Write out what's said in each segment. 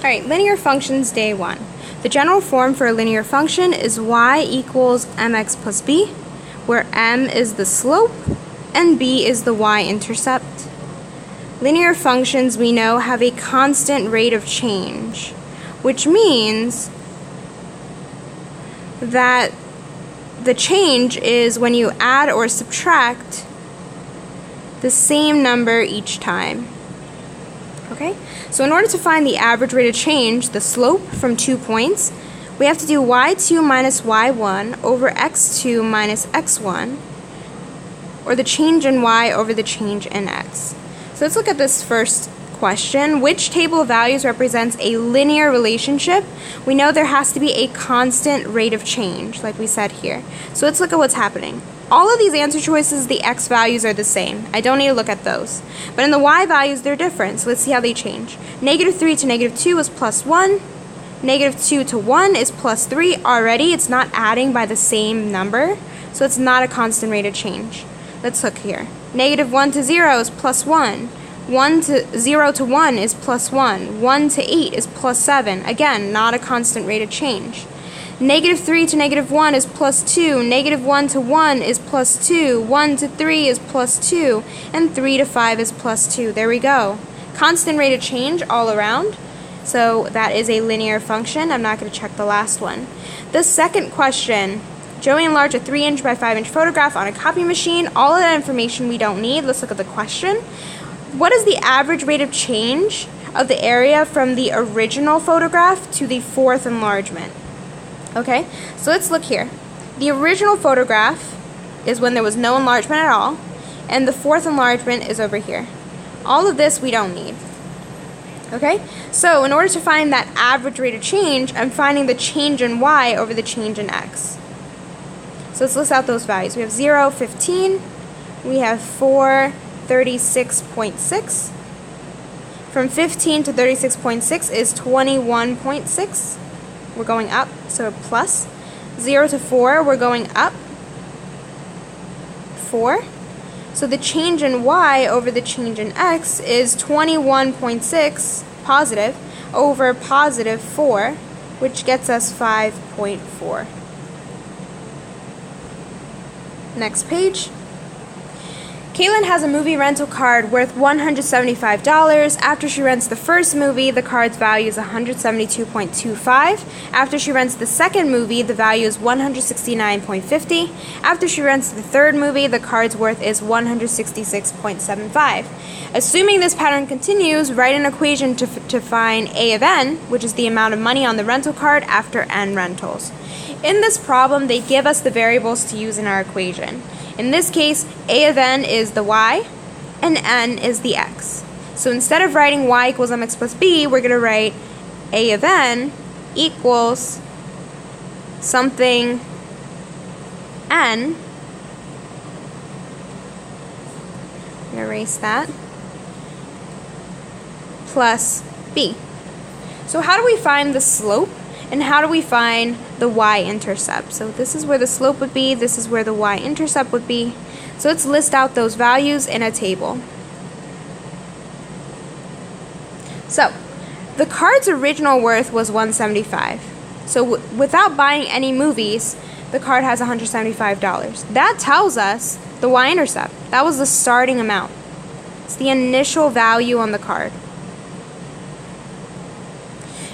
Alright, linear functions day 1. The general form for a linear function is y equals mx plus b, where m is the slope and b is the y-intercept. Linear functions, we know, have a constant rate of change, which means that the change is when you add or subtract the same number each time. Okay? So in order to find the average rate of change, the slope from 2 points, we have to do y2 minus y1 over x2 minus x1, or the change in y over the change in x. So let's look at this first question. Which table of values represents a linear relationship? We know there has to be a constant rate of change, like we said here. So let's look at what's happening. All of these answer choices, the x values are the same. I don't need to look at those. But in the y values, they're different. So let's see how they change. -3 to -2 is +1. -2 to 1 is +3. Already, it's not adding by the same number. So it's not a constant rate of change. Let's look here. -1 to 0 is +1. 0 to 1 is +1. 1 to 8 is +7. Again, not a constant rate of change. -3 to -1 is +2, -1 to 1 is +2, 1 to 3 is +2, and 3 to 5 is +2. There we go. Constant rate of change all around. So that is a linear function. I'm not going to check the last one. The second question. Joey enlarged a 3-inch by 5-inch photograph on a copy machine. All of that information we don't need. Let's look at the question. What is the average rate of change of the area from the original photograph to the 4th enlargement? Okay, so let's look here. The original photograph is when there was no enlargement at all, and the 4th enlargement is over here. All of this we don't need. Okay, so in order to find that average rate of change, I'm finding the change in y over the change in x. So let's list out those values. We have 0, 15. We have 4, 36.6. From 15 to 36.6 is 21.6. We're going up, so plus. 0 to 4, we're going up 4. So the change in y over the change in x is 21.6 positive over positive 4, which gets us 5.4. Next page. Kaylin has a movie rental card worth $175. After she rents the first movie, the card's value is $172.25. After she rents the second movie, the value is $169.50. After she rents the third movie, the card's worth is $166.75. Assuming this pattern continues, write an equation to find A of n, which is the amount of money on the rental card after n rentals. In this problem, they give us the variables to use in our equation. In this case, A of n is the y, and n is the x. So instead of writing y equals mx plus b, we're going to write A of n equals something n. I'm going to erase that. Plus b. So how do we find the slope? And how do we find the y-intercept? So this is where the slope would be, this is where the y-intercept would be. So let's list out those values in a table. So the card's original worth was $175. So without buying any movies, the card has $175. That tells us the y-intercept. That was the starting amount. It's the initial value on the card.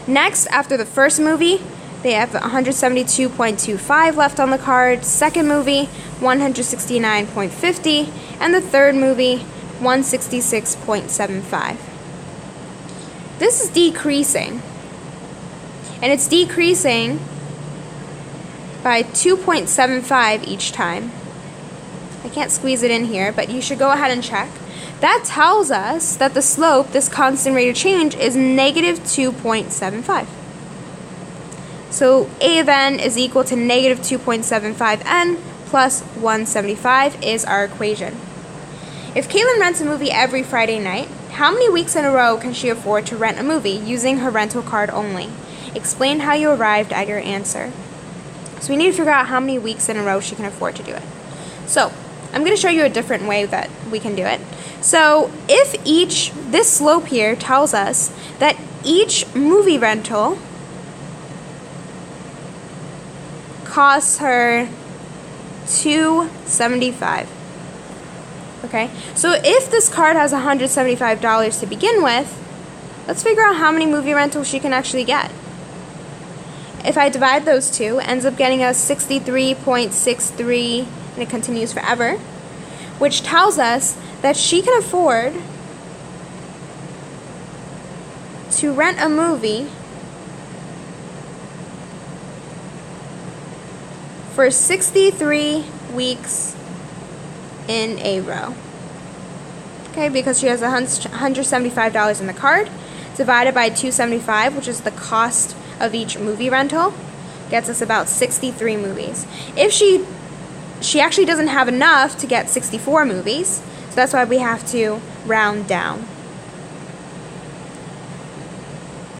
Next, after the first movie, they have $172.25 left on the card. Second movie, $169.50, and the third movie, $166.75. This is decreasing, and it's decreasing by 2.75 each time. I can't squeeze it in here, but you should go ahead and check. That tells us that the slope, this constant rate of change, is -2.75. So A of n is equal to -2.75n plus 175 is our equation. If Kaylin rents a movie every Friday night, how many weeks in a row can she afford to rent a movie using her rental card only? Explain how you arrived at your answer. So we need to figure out how many weeks in a row she can afford to do it. So I'm going to show you a different way that we can do it. So if this slope here tells us that each movie rental costs her $275. Okay, so if this card has $175 to begin with, let's figure out how many movie rentals she can actually get. If I divide those two, it ends up getting us 63.63, and it continues forever, which tells us that she can afford to rent a movie for 63 weeks in a row. Okay, because she has $175 in the card, divided by 275, which is the cost of each movie rental, gets us about 63 movies. If she actually doesn't have enough to get 64 movies, so that's why we have to round down.